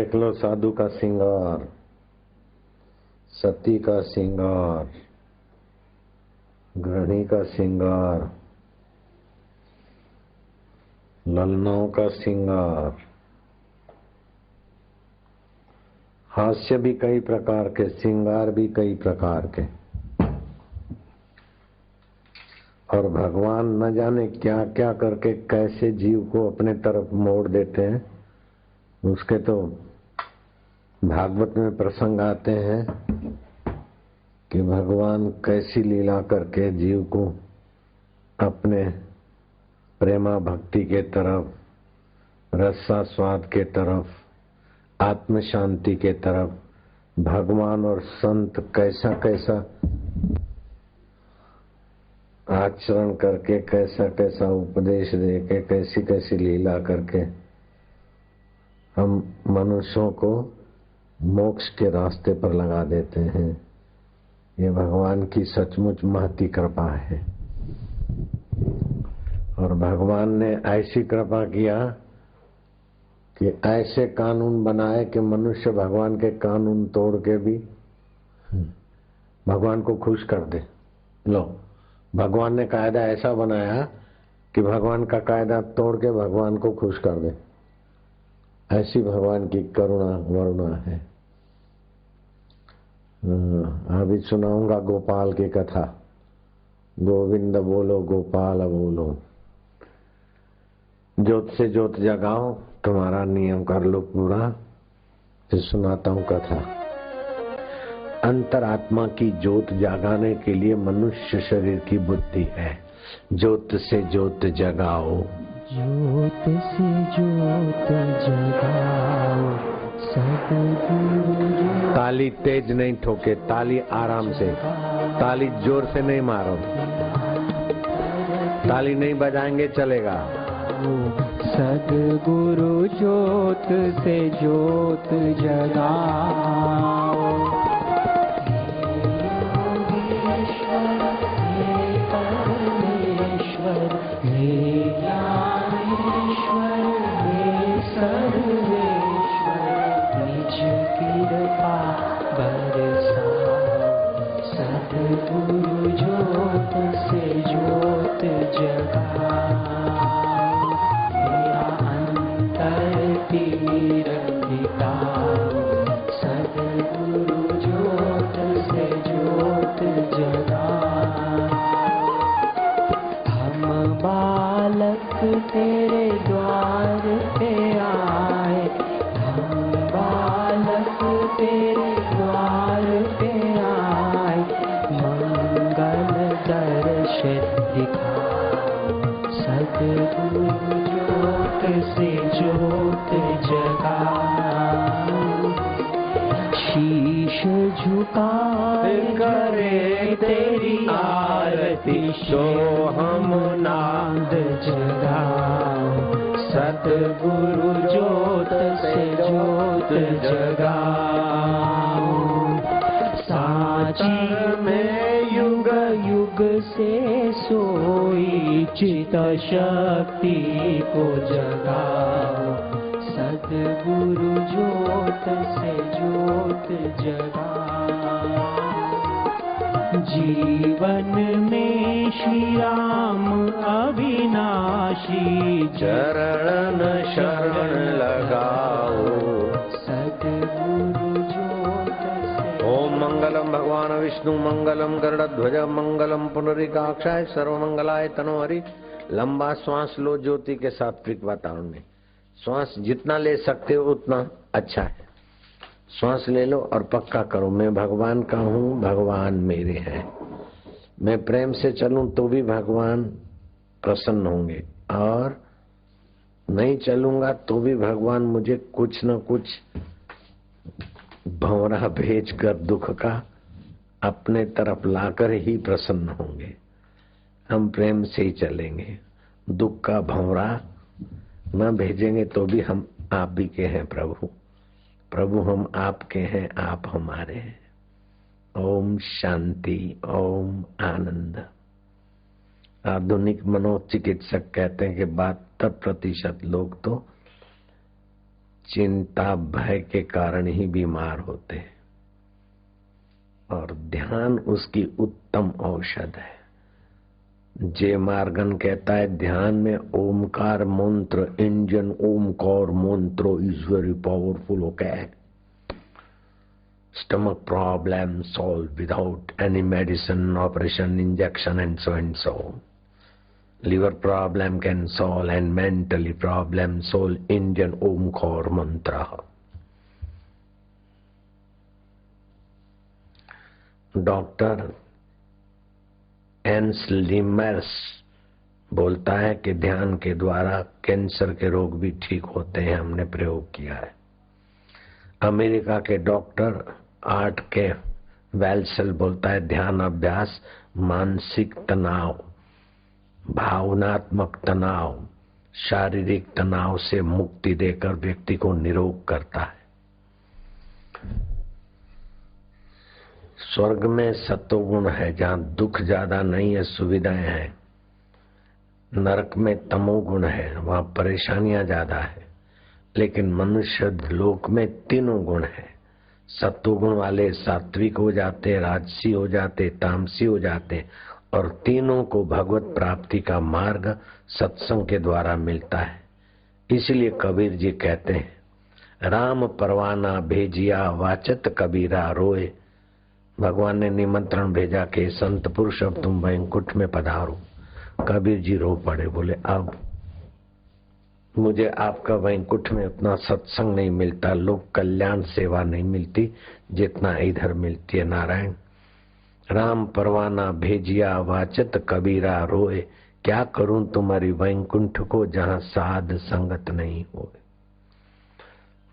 देख लो साधु का श्रृंगार, सती का श्रृंगार, गृहिणी का श्रृंगार, ललनाओं का श्रृंगार, हास्य भी कई प्रकार के, श्रृंगार भी कई प्रकार के। और भगवान न जाने क्या क्या करके कैसे जीव को अपने तरफ मोड़ देते हैं। उसके तो भागवत में प्रसंग आते हैं कि भगवान कैसी लीला करके जीव को अपने प्रेमा भक्ति के तरफ, रसा स्वाद के तरफ, आत्म शांति के तरफ, भगवान और संत कैसा कैसा आचरण करके, कैसा कैसा उपदेश देके, कैसी कैसी लीला करके हम मनुष्यों को मोक्ष के रास्ते पर लगा देते हैं। ये भगवान की सचमुच महती कृपा है। और भगवान ने ऐसी कृपा किया कि ऐसे कानून बनाए कि मनुष्य भगवान के कानून तोड़ के भी भगवान को खुश कर दे। लो, भगवान ने कायदा ऐसा बनाया कि भगवान का कायदा तोड़ के भगवान को खुश कर दे। ऐसी भगवान की करुणा वरुणा है। अभी सुनाऊंगा गोपाल की कथा। गोविंद बोलो, गोपाल बोलो। ज्योत से ज्योत जगाओ, तुम्हारा नियम कर लो पूरा। फिर सुनाता हूँ कथा। अंतरात्मा की ज्योत जगाने के लिए मनुष्य शरीर की बुद्धि है। ज्योत से ज्योत जगाओ, ज्योत से ज्योत जगाओ, सद्गुरु। ताली तेज नहीं ठोके, ताली आराम से, ताली जोर से नहीं मारो। ताली नहीं बजाएंगे चलेगा। सद्गुरु ज्योत से ज्योत जगाओ। सद्गुरु ज्योत से ज्योत जगाओ, मेरा अंतर तीर दिखाओ। सद्गुरु ज्योत से ज्योत जगाओ। हम बालक तेरे द्वार पे आए, हम बालक तेरे द्वार पे आए। मंगल दर्श दिखाओ, सद्गुरु ज्योत से ज्योत जगाओ। शीश झुका करे तेरी आरती, तो हम नाद जगाओ। सद्गुरु ज्योत से ज्योत जगाओ। साची में युग युग से सोई चित शक्ति को जगाओ। सद्गुरु ज्योत से ज्योत जगाओ। जीवन में श्री राम अविनाशी, चरण शरण लगाओ। सद्गुरु ज्योत से। ओम मंगलम भगवान विष्णु, मंगलम गरुड़ध्वज, मंगलम पुनरीकाक्षाय, सर्वमंगलाय तनोहरि। लंबा श्वास लो ज्योति के सात्विक वातावरण में। श्वास जितना ले सकते हो उतना अच्छा है। श्वास ले लो और पक्का करो, मैं भगवान का हूँ, भगवान मेरे हैं। मैं प्रेम से चलूं तो भी भगवान प्रसन्न होंगे, और नहीं चलूंगा तो भी भगवान मुझे कुछ न कुछ भंवरा भेज कर दुख का अपने तरफ लाकर ही प्रसन्न होंगे। हम प्रेम से ही चलेंगे, दुख का भंवरा न भेजेंगे तो भी हम आप ही के हैं प्रभु। प्रभु हम आपके हैं, आप हमारे हैं। ओम शांति, ओम आनंद। आधुनिक मनोचिकित्सक कहते हैं कि 72% लोग तो चिंता भय के कारण ही बीमार होते हैं, और ध्यान उसकी उत्तम औषध है। जे मार्गन कहता है ध्यान में ओमकार मंत्र, इंजन ओमकार मंत्र is very powerful. Okay, stomach problem solved without any medicine, operation, injection and so. Liver problem can solve and mentally problem solve Indian Omkar mantra. Doctor एंस लिमर्स बोलता है कि ध्यान के द्वारा कैंसर के रोग भी ठीक होते हैं, हमने प्रयोग किया है। अमेरिका के डॉक्टर आर्ट के वेल्सल बोलता है ध्यान अभ्यास मानसिक तनाव, भावनात्मक तनाव, शारीरिक तनाव से मुक्ति देकर व्यक्ति को निरोग करता है। स्वर्ग में सत्वगुण है, जहाँ दुख ज्यादा नहीं है, सुविधाएं हैं। नरक में तमोगुण है, वहाँ परेशानियां ज्यादा है। लेकिन मनुष्य लोक में तीनों गुण है। सत्वगुण वाले सात्विक हो जाते, राजसी हो जाते, तामसी हो जाते, और तीनों को भगवत प्राप्ति का मार्ग सत्संग के द्वारा मिलता है। इसलिए कबीर जी कहते हैं राम परवाना भेजिया वाचत कबीरा रोए। भगवान ने निमंत्रण भेजा कि संत पुरुष अब तुम वैकुंठ में पधारो। कबीर जी रो पड़े, बोले अब मुझे आपका वैकुंठ में उतना सत्संग नहीं मिलता, लोक कल्याण सेवा नहीं मिलती जितना इधर मिलती है। नारायण राम परवाना भेजिया वाचत कबीरा रोए, क्या करूं तुम्हारी वैकुंठ को जहां साध संगत नहीं हो।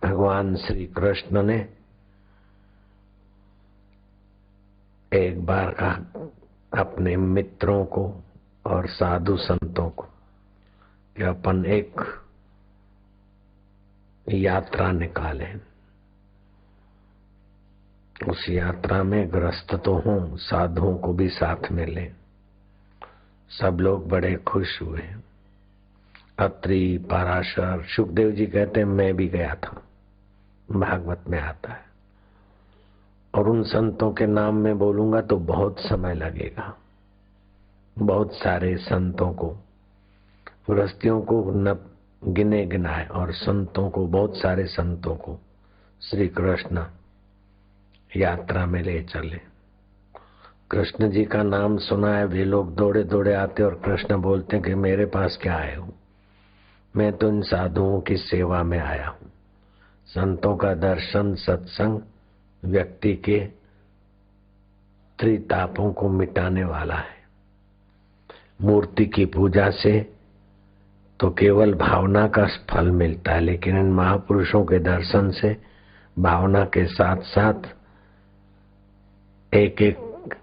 भगवान श्री कृष्ण ने एक बार कहा अपने मित्रों को और साधु संतों को कि अपन एक यात्रा निकाले। उस यात्रा में ग्रस्त तो हूं, साधुओं को भी साथ में ले। सब लोग बड़े खुश हुए। अत्रि, पराशर, सुखदेव जी कहते हैं मैं भी गया था, भागवत में आता है। और उन संतों के नाम में बोलूंगा तो बहुत समय लगेगा। बहुत सारे संतों को, गृहस्थियों को न गिने गिनाए और संतों को, बहुत सारे संतों को श्री कृष्ण यात्रा में ले चले। कृष्ण जी का नाम सुना है, वे लोग दौड़े दौड़े आते और कृष्ण बोलते हैं कि मेरे पास क्या आए हो, मैं तो इन साधुओं की सेवा में आया हूं। संतों का दर्शन, सत्संग व्यक्ति के त्रितापों को मिटाने वाला है। मूर्ति की पूजा से तो केवल भावना का फल मिलता है, लेकिन इन महापुरुषों के दर्शन से भावना के साथ साथ एक एक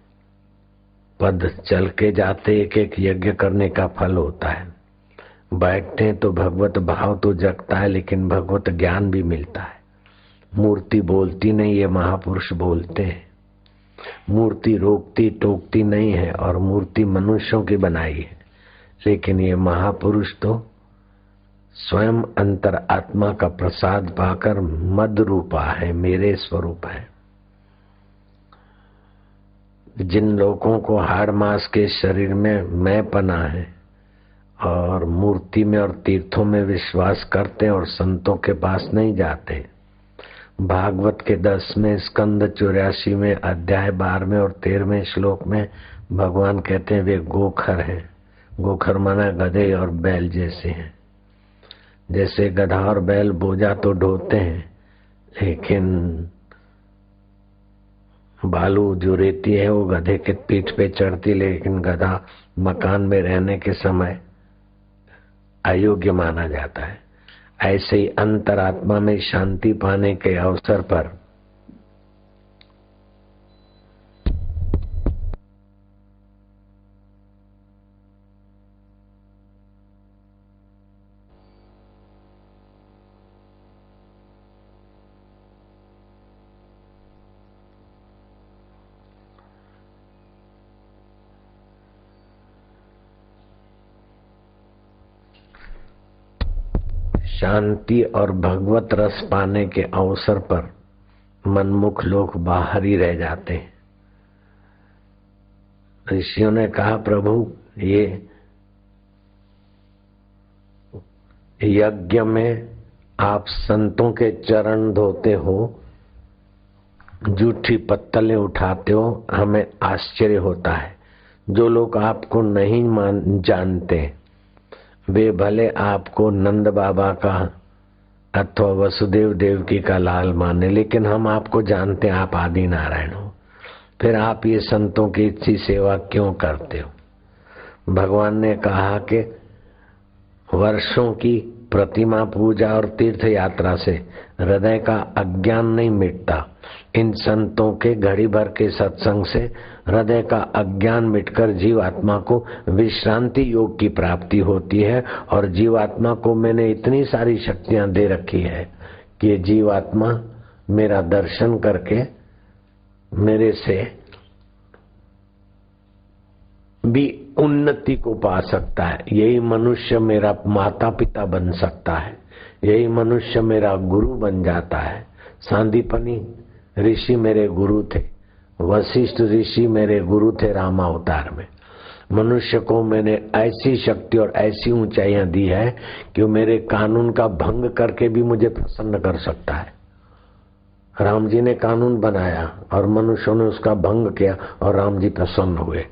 पद चल के जाते, एक एक यज्ञ करने का फल होता है। बैठते तो भगवत भाव तो जगता है, लेकिन भगवत ज्ञान भी मिलता है। मूर्ति बोलती नहीं, ये महापुरुष बोलते हैं। मूर्ति रोकती टोकती नहीं है, और मूर्ति मनुष्यों की बनाई है, लेकिन ये महापुरुष तो स्वयं अंतर आत्मा का प्रसाद पाकर मद रूपा है, मेरे स्वरूप है। जिन लोगों को हाड़ मास के शरीर में मैं पना है और मूर्ति में और तीर्थों में विश्वास करते हैं और संतों के पास नहीं जाते, भागवत के 10वें स्कंद 84 में अध्याय 12वें और 13वें श्लोक में भगवान कहते हैं वे गोखर हैं। गोखर माना गधे और बैल जैसे हैं। जैसे गधा और बैल बोझा तो ढोते हैं, लेकिन बालू जो रेती है वो गधे के पीठ पे चढ़ती, लेकिन गधा मकान में रहने के समय अयोग्य माना जाता है। ऐसे ही अंतरात्मा में शांति पाने के अवसर पर शांति और भगवत रस पाने के अवसर पर मनमुख लोग बाहर ही रह जाते हैं। ऋषियों ने कहा, प्रभु ये यज्ञ में आप संतों के चरण धोते हो, जूठी पत्तलें उठाते हो, हमें आश्चर्य होता है। जो लोग आपको नहीं जानते वे भले आपको नंद बाबा का अथवा वसुदेव देवकी का लाल माने, लेकिन हम आपको जानते हैं, आप आदि नारायण हो। फिर आप ये संतों की इतनी सेवा क्यों करते हो? भगवान ने कहा कि वर्षों की प्रतिमा पूजा और तीर्थ यात्रा से हृदय का अज्ञान नहीं मिटता। इन संतों के घड़ी भर के सत्संग से हृदय का अज्ञान मिटकर जीवात्मा को विश्रांति योग की प्राप्ति होती है। और जीवात्मा को मैंने इतनी सारी शक्तियां दे रखी है कि जीवात्मा मेरा दर्शन करके मेरे से भी उन्नति को पा सकता है। यही मनुष्य मेरा माता पिता बन सकता है, यही मनुष्य मेरा गुरु बन जाता है। सांदीपनी ऋषि मेरे गुरु थे, वशिष्ठ ऋषि मेरे गुरु थे रामावतार में। मनुष्य को मैंने ऐसी शक्ति और ऐसी ऊंचाइयां दी है कि वो मेरे कानून का भंग करके भी मुझे प्रसन्न कर सकता है। राम जी ने कानून बनाया और मनुष्यों ने उसका भंग किया और राम जी प्रसन्न हुए।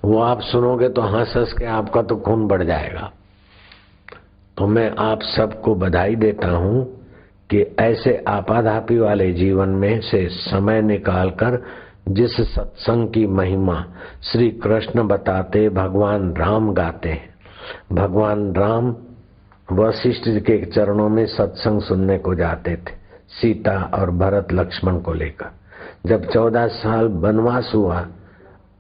वो आप सुनोगे तो हंस हंस के आपका तो खून बढ़ जाएगा। तो मैं आप सबको बधाई देता हूं कि ऐसे आपाधापी वाले जीवन में से समय निकालकर जिस सत्संग की महिमा श्री कृष्ण बताते, भगवान राम गाते हैं। भगवान राम वशिष्ठ के चरणों में सत्संग सुनने को जाते थे, सीता और भरत लक्ष्मण को लेकर। जब 14 साल वनवास हुआ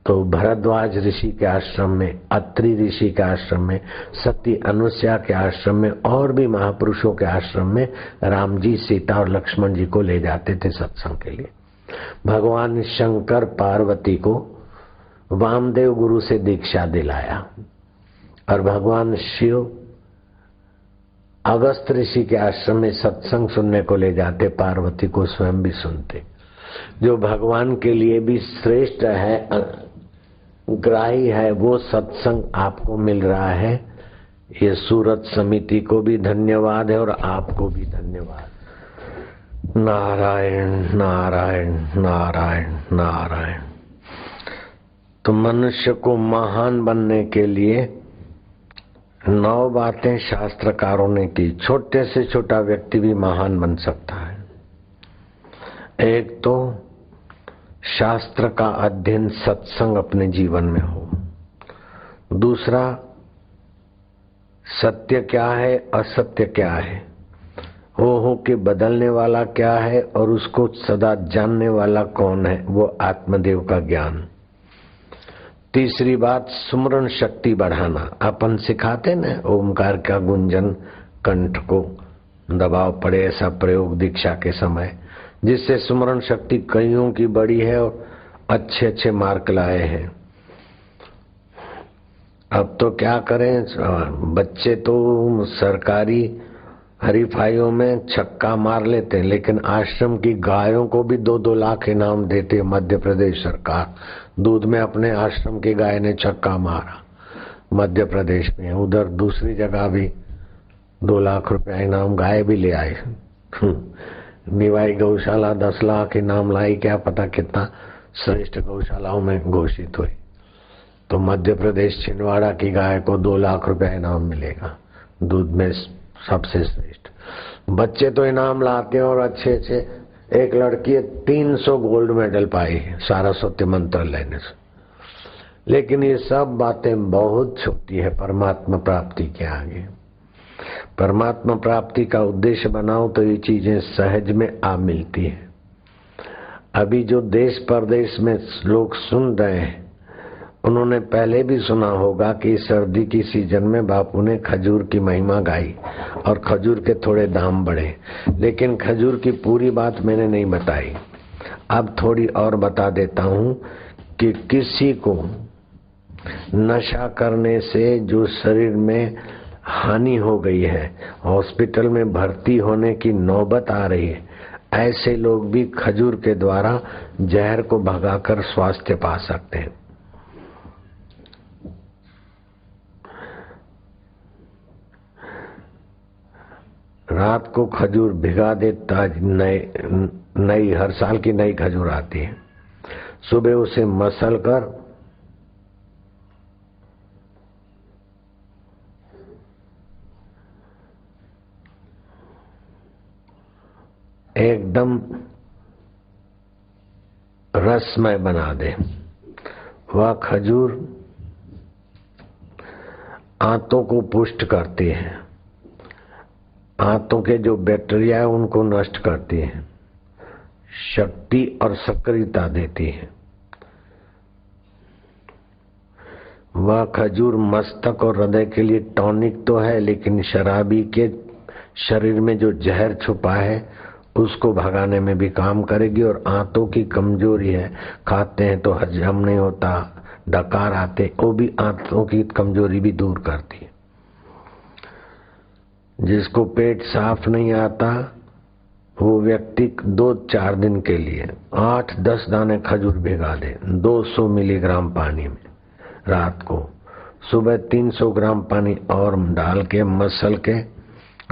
तो भरद्वाज ऋषि के आश्रम में, अत्रि ऋषि के आश्रम में, सती अनुसुईया के आश्रम में और भी महापुरुषों के आश्रम में राम जी, सीता और लक्ष्मण जी को ले जाते थे सत्संग के लिए। भगवान शंकर पार्वती को वामदेव गुरु से दीक्षा दिलाया और भगवान शिव अगस्त ऋषि के आश्रम में सत्संग सुनने को ले जाते, पार्वती को स्वयं भी सुनते। जो भगवान के लिए भी श्रेष्ठ है, ग्राही है, वो सत्संग आपको मिल रहा है। ये सूरत समिति को भी धन्यवाद है और आपको भी धन्यवाद। नारायण नारायण नारायण नारायण। तो मनुष्य को महान बनने के लिए 9 बातें शास्त्रकारों ने की। छोटे से छोटा व्यक्ति भी महान बन सकता है। एक तो शास्त्र का अध्ययन, सत्संग अपने जीवन में हो। दूसरा, सत्य क्या है, असत्य क्या है, हो के बदलने वाला क्या है और उसको सदा जानने वाला कौन है, वो आत्मदेव का ज्ञान। तीसरी बात, सुमरण शक्ति बढ़ाना। अपन सिखाते न ओमकार का गुंजन कंठ को दबाव पड़े, ऐसा प्रयोग दीक्षा के समय, जिससे सुमरण शक्ति कईयों की बड़ी है और अच्छे अच्छे मार्क लाए हैं। अब तो क्या करें, बच्चे तो सरकारी हरीफाइयों में छक्का मार लेते हैं, लेकिन आश्रम की गायों को भी 2-2 लाख इनाम देती है मध्य प्रदेश सरकार। दूध में अपने आश्रम की गाय ने छक्का मारा मध्य प्रदेश में, उधर दूसरी जगह भी 2 लाख रुपया इनाम गाय भी ले आए। निवाई गौशाला 10 लाख इनाम लाई, क्या पता कितना श्रेष्ठ गौशालाओं में घोषित हुई। तो मध्य प्रदेश छिंदवाड़ा की गाय को 2 लाख रुपया इनाम मिलेगा, दूध में सबसे श्रेष्ठ। बच्चे तो इनाम लाते हैं और अच्छे अच्छे। एक लड़की 300 गोल्ड मेडल पाई सारस्वती मंत्र लेने से। लेकिन ये सब बातें बहुत छोटी है परमात्मा प्राप्ति के आगे। परमात्मा प्राप्ति का उद्देश्य बनाओ तो ये चीजें सहज में आ मिलती है। अभी जो देश परदेश में लोग सुन रहे हैं, उन्होंने पहले भी सुना होगा कि सर्दी की सीजन में बापू ने खजूर की महिमा गाई और खजूर के थोड़े दाम बढ़े, लेकिन खजूर की पूरी बात मैंने नहीं बताई। अब थोड़ी और बता देता हूं कि किसी को नशा करने से जो शरीर में हानि हो गई है, हॉस्पिटल में भर्ती होने की नौबत आ रही है, ऐसे लोग भी खजूर के द्वारा जहर को भगाकर स्वास्थ्य पा सकते हैं। रात को खजूर भिगा देता, नई हर साल की नई खजूर आती है। सुबह उसे मसल कर एकदम रसमय बना दे। वह खजूर आंतों को पुष्ट करती है, आंतों के जो बैक्टीरिया है उनको नष्ट करती है, शक्ति और सक्रियता देती है। वह खजूर मस्तक और हृदय के लिए टॉनिक तो है, लेकिन शराबी के शरीर में जो जहर छुपा है उसको भगाने में भी काम करेगी। और आंतों की कमजोरी है, खाते हैं तो हजम नहीं होता, डकार आते, वो भी आंतों की कमजोरी भी दूर करती है। जिसको पेट साफ नहीं आता वो व्यक्ति 2-4 दिन के लिए 8-10 दाने खजूर भिगा दे 200 मिलीग्राम पानी में रात को, सुबह 300 ग्राम पानी और डाल के मसल के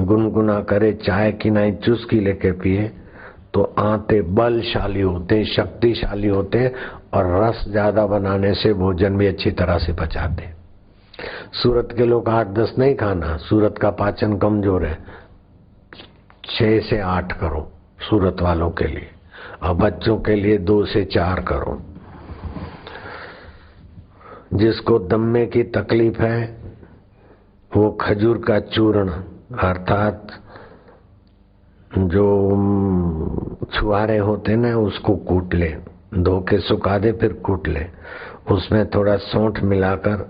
गुनगुना करे, चाय की नहीं चुस्की लेके पिए तो आंते बलशाली होते, शक्तिशाली होते और रस ज्यादा बनाने से भोजन भी अच्छी तरह से पचाते। सूरत के लोग 8-10 नहीं खाना, सूरत का पाचन कमजोर है, 6 से 8 करो सूरत वालों के लिए, और बच्चों के लिए 2 से 4 करो। जिसको दम्मे की तकलीफ है वो खजूर का चूर्ण अर्थात जो छुआरे होते ना उसको कूट ले, धो के सुखा दे फिर कूट ले, उसमें थोड़ा सौंठ मिलाकर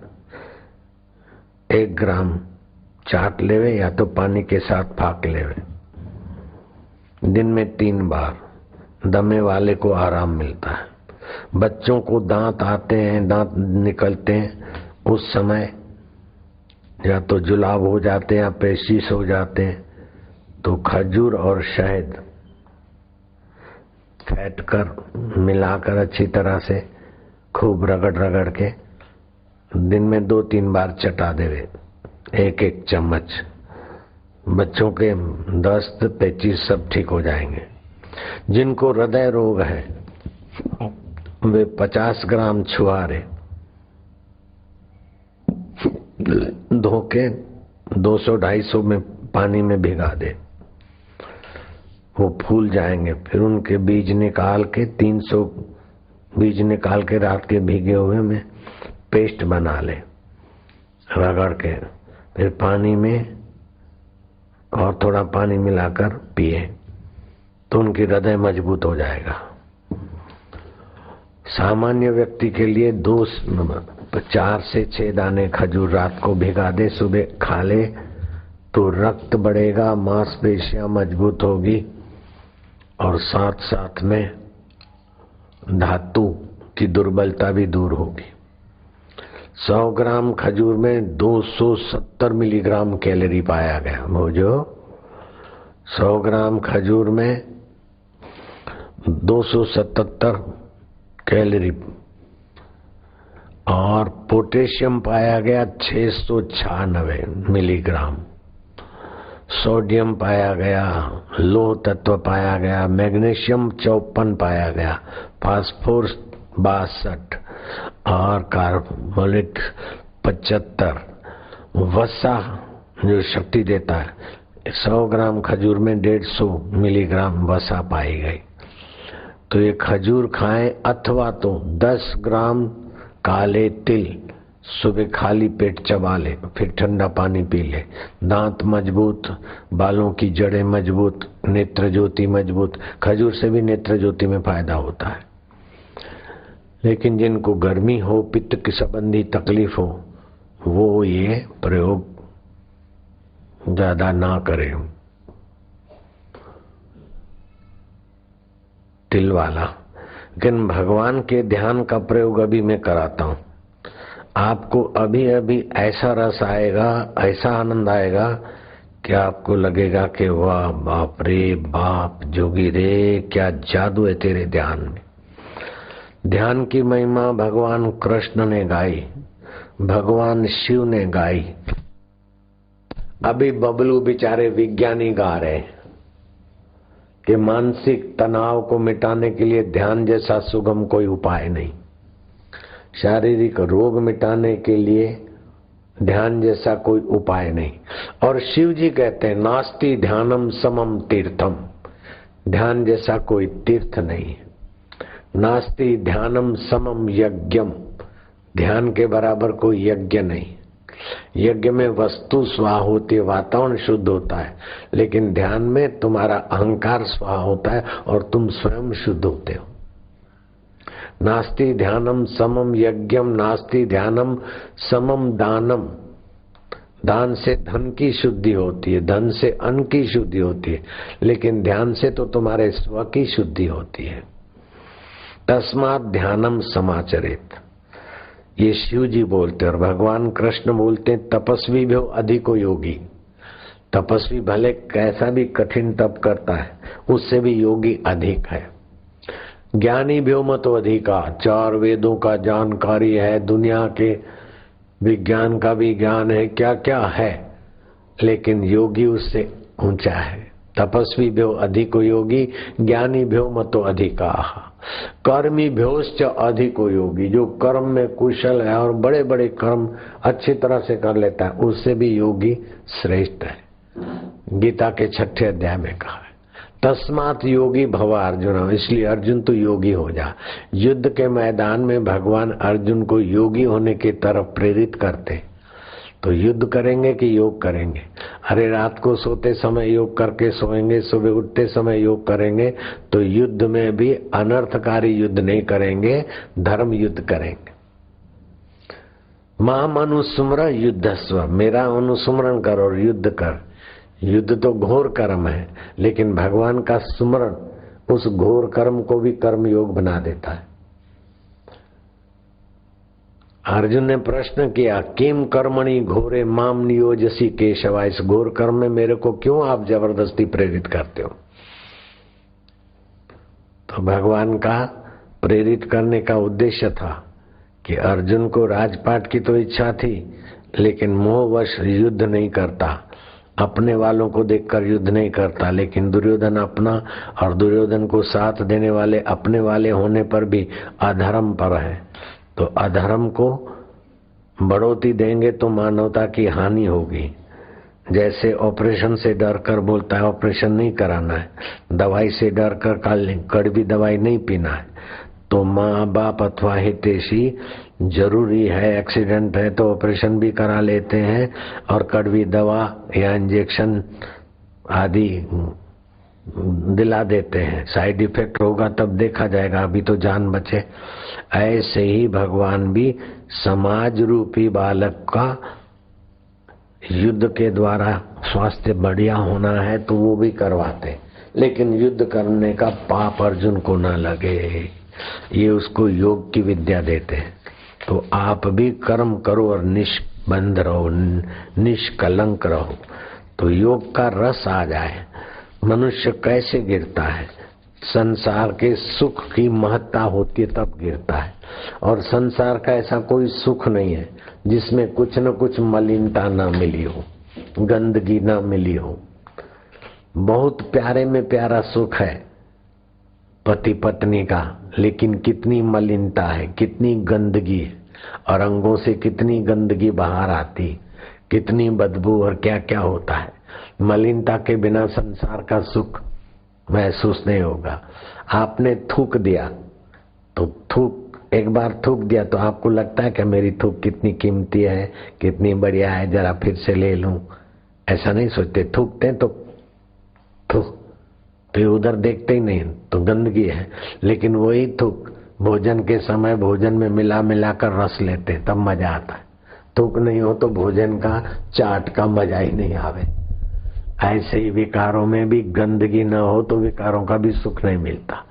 1 ग्राम चाट लेवे या तो पानी के साथ फाक लेवे। दिन में 3 बार, दमे वाले को आराम मिलता है। बच्चों को दांत आते हैं, दांत निकलते हैं, उस समय या तो जुलाब हो जाते हैं या पेशिश हो जाते हैं, तो खजूर और शहद फेंट कर मिलाकर अच्छी तरह से खूब रगड़ रगड़ के दिन में 2-3 बार चटा देवे 1-1 चम्मच। बच्चों के दस्त पेचिश सब ठीक हो जाएंगे। जिनको हृदय रोग है वे 50 ग्राम छुआरे धो के 200-250 में पानी में भिगा दे, वो फूल जाएंगे। फिर उनके बीज निकाल के 300 बीज निकाल के रात के भीगे हुए में पेस्ट बना ले रगड़ के, फिर पानी में और थोड़ा पानी मिलाकर पिए तो उनकी हृदय मजबूत हो जाएगा। सामान्य व्यक्ति के लिए 4 से 6 दाने खजूर रात को भिगा दे, सुबह खा ले तो रक्त बढ़ेगा, मांसपेशियां मजबूत होगी और साथ साथ में धातु की दुर्बलता भी दूर होगी। 100 ग्राम खजूर में 270 मिलीग्राम कैलोरी पाया गया। भोजो 100 ग्राम खजूर में 277 कैलोरी और पोटेशियम पाया गया 696 मिलीग्राम, सोडियम पाया गया, लोह तत्व पाया गया, मैग्नीशियम 54 पाया गया, फास्फोरस 62 और कार्बोलिक 75, वसा जो शक्ति देता है 100 ग्राम खजूर में 150 मिलीग्राम वसा पाई गई। तो ये खजूर खाएं अथवा तो 10 ग्राम काले तिल सुबह खाली पेट चबा ले, फिर ठंडा पानी पी ले। दांत मजबूत, बालों की जड़ें मजबूत, नेत्र ज्योति मजबूत। खजूर से भी नेत्र ज्योति में फायदा होता है। लेकिन जिनको गर्मी हो, पित्त की संबंधी तकलीफ हो, वो ये प्रयोग ज्यादा ना करें तिल वाला। लेकिन भगवान के ध्यान का प्रयोग अभी मैं कराता हूं। आपको अभी अभी ऐसा रस आएगा, ऐसा आनंद आएगा कि आपको लगेगा कि वाह बाप रे बाप जोगी रे, क्या जादू है तेरे ध्यान में। ध्यान की महिमा भगवान कृष्ण ने गाई, भगवान शिव ने गाई। अभी बबलू बेचारे विज्ञानी गा रहे कि मानसिक तनाव को मिटाने के लिए ध्यान जैसा सुगम कोई उपाय नहीं, शारीरिक रोग मिटाने के लिए ध्यान जैसा कोई उपाय नहीं। और शिव जी कहते हैं नास्ति ध्यानम समम तीर्थम, ध्यान जैसा कोई तीर्थ नहीं। नास्ति ध्यानम समम यज्ञम, ध्यान के बराबर कोई यज्ञ नहीं। यज्ञ में वस्तु स्वाहा होती है, वातावरण शुद्ध होता है, लेकिन ध्यान में तुम्हारा अहंकार स्वाहा होता है और तुम स्वयं शुद्ध होते हो। नास्ति ध्यानम समम यज्ञम, नास्ति ध्यानम समम दानम। दान से धन की शुद्धि होती है, धन से अन्न की शुद्धि होती है, लेकिन ध्यान से तो तुम्हारे स्व की शुद्धि होती है। तस्मात् ध्यानम समाचरेत, ये शिव जी बोलते और भगवान कृष्ण बोलते हैं तपस्वी भी हो अधिको योगी। तपस्वी भले कैसा भी कठिन तप करता है, उससे भी योगी अधिक है। ज्ञानी भी हो मतो अधिका, चार वेदों का जानकारी है, दुनिया के विज्ञान का भी ज्ञान है, क्या क्या है, लेकिन योगी उससे ऊंचा है। तपस्वी भ्यो अधिको योगी, ज्ञानी भ्यो मतो अधिका, कर्मी भ्योश्च अधिको योगी। जो कर्म में कुशल है और बड़े बड़े कर्म अच्छी तरह से कर लेता है, उससे भी योगी श्रेष्ठ है। गीता के 6 अध्याय में कहा है तस्मात् योगी भव अर्जुन, इसलिए अर्जुन तो योगी हो जा। युद्ध के मैदान में भगवान अर्जुन को योगी होने की तरफ प्रेरित करते। तो युद्ध करेंगे कि योग करेंगे? अरे रात को सोते समय योग करके सोएंगे, सुबह उठते समय योग करेंगे, तो युद्ध में भी अनर्थकारी युद्ध नहीं करेंगे, धर्म युद्ध करेंगे। माम अनुस्मर युद्धस्व, मेरा अनुस्मरण कर और युद्ध कर। युद्ध तो घोर कर्म है, लेकिन भगवान का सुमरण उस घोर कर्म को भी कर्म योग बना देता है। अर्जुन ने प्रश्न किया किम कर्मणि घोरे माम नियोजसी केशवा, इस घोर कर्म में मेरे को क्यों आप जबरदस्ती प्रेरित करते हो? तो भगवान का प्रेरित करने का उद्देश्य था कि अर्जुन को राजपाट की तो इच्छा थी, लेकिन मोहवश युद्ध नहीं करता, अपने वालों को देखकर युद्ध नहीं करता। लेकिन दुर्योधन अपना और दुर्योधन को साथ देने वाले अपने वाले होने पर भी अधर्म पर है, तो अधर्म को बढ़ोतरी देंगे तो मानवता की हानि होगी। जैसे ऑपरेशन से डर कर बोलता है ऑपरेशन नहीं कराना है, दवाई से डर कर कड़वी दवाई नहीं पीना है, तो माँ बाप अथवा हितैषी जरूरी है, एक्सीडेंट है तो ऑपरेशन भी करा लेते हैं और कड़वी दवा या इंजेक्शन आदि दिला देते हैं। साइड इफेक्ट होगा तब देखा जाएगा, अभी तो जान बचे। ऐसे ही भगवान भी समाज रूपी बालक का युद्ध के द्वारा स्वास्थ्य बढ़िया होना है तो वो भी करवाते, लेकिन युद्ध करने का पाप अर्जुन को ना लगे, ये उसको योग की विद्या देते हैं। तो आप भी कर्म करो और निष्बंध रहो, निष्कलंक रहो, तो योग का रस आ जाए। मनुष्य कैसे गिरता है? संसार के सुख की महत्ता होती है तब गिरता है, और संसार का ऐसा कोई सुख नहीं है जिसमें कुछ न कुछ मलिनता ना मिली हो, गंदगी ना मिली हो। बहुत प्यारे में प्यारा सुख है पति पत्नी का, लेकिन कितनी मलिनता है, कितनी गंदगी है, और अंगों से कितनी गंदगी बाहर आती, कितनी बदबू और क्या क्या होता है। मलिनता के बिना संसार का सुख महसूस नहीं होगा। आपने थूक दिया तो एक बार थूक दिया तो आपको लगता है कि मेरी थूक कितनी कीमती है, कितनी बढ़िया है, जरा फिर से ले लूं, ऐसा नहीं सोचते। थूकते तो फिर उधर देखते ही नहीं तो गंदगी है, लेकिन वही थूक भोजन के समय भोजन में मिला कर रस लेते तब मजा आता है। थूक नहीं हो तो भोजन का चाट का मजा ही नहीं आवे। ऐसे ही विकारों में भी गंदगी न हो तो विकारों का भी सुख नहीं मिलता।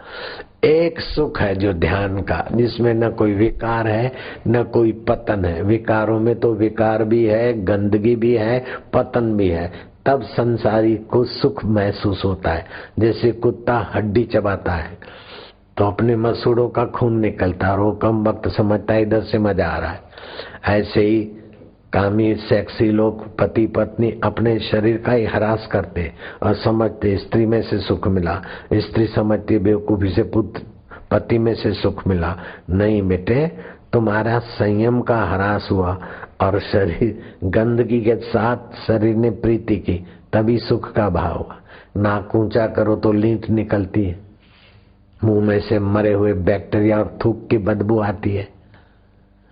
एक सुख है जो ध्यान का, जिसमें न कोई विकार है न कोई पतन है। विकारों में तो विकार भी है, गंदगी भी है, पतन भी है। तब संसारी को सुख महसूस होता है। जैसे कुत्ता हड्डी चबाता है तो अपने मसूड़ों का खून निकलता है और वो कम वक्त समझता है इधर से मजा आ रहा है। ऐसे ही कामी सेक्सी लोग पति पत्नी अपने शरीर का ही हरास करते और समझते स्त्री में से सुख मिला, स्त्री समझती बेवकूफी से पुत्र पति में से सुख मिला। नहीं बेटे, तुम्हारा संयम का हरास हुआ और शरीर गंदगी के साथ शरीर ने प्रीति की, तभी सुख का भाव हुआ। नाक ऊंचा करो तो लींट निकलती है, मुंह में से मरे हुए बैक्टीरिया और थूक की बदबू आती है,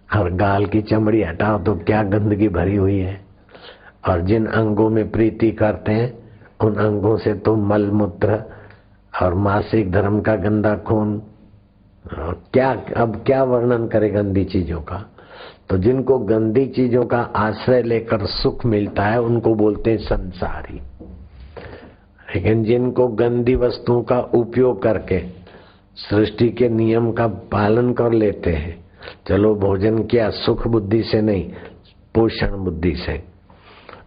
और गाल की चमड़ी हटाओ तो क्या गंदगी भरी हुई है। और जिन अंगों में प्रीति करते हैं उन अंगों से तो मल मूत्र और मासिक धर्म का गंदा खून, क्या अब क्या वर्णन करे गंदी चीजों का। तो जिनको गंदी चीजों का आश्रय लेकर सुख मिलता है उनको बोलते हैं संसारी। लेकिन जिनको गंदी वस्तुओं का उपयोग करके सृष्टि के नियम का पालन कर लेते हैं, चलो भोजन किया सुख बुद्धि से नहीं, पोषण बुद्धि से,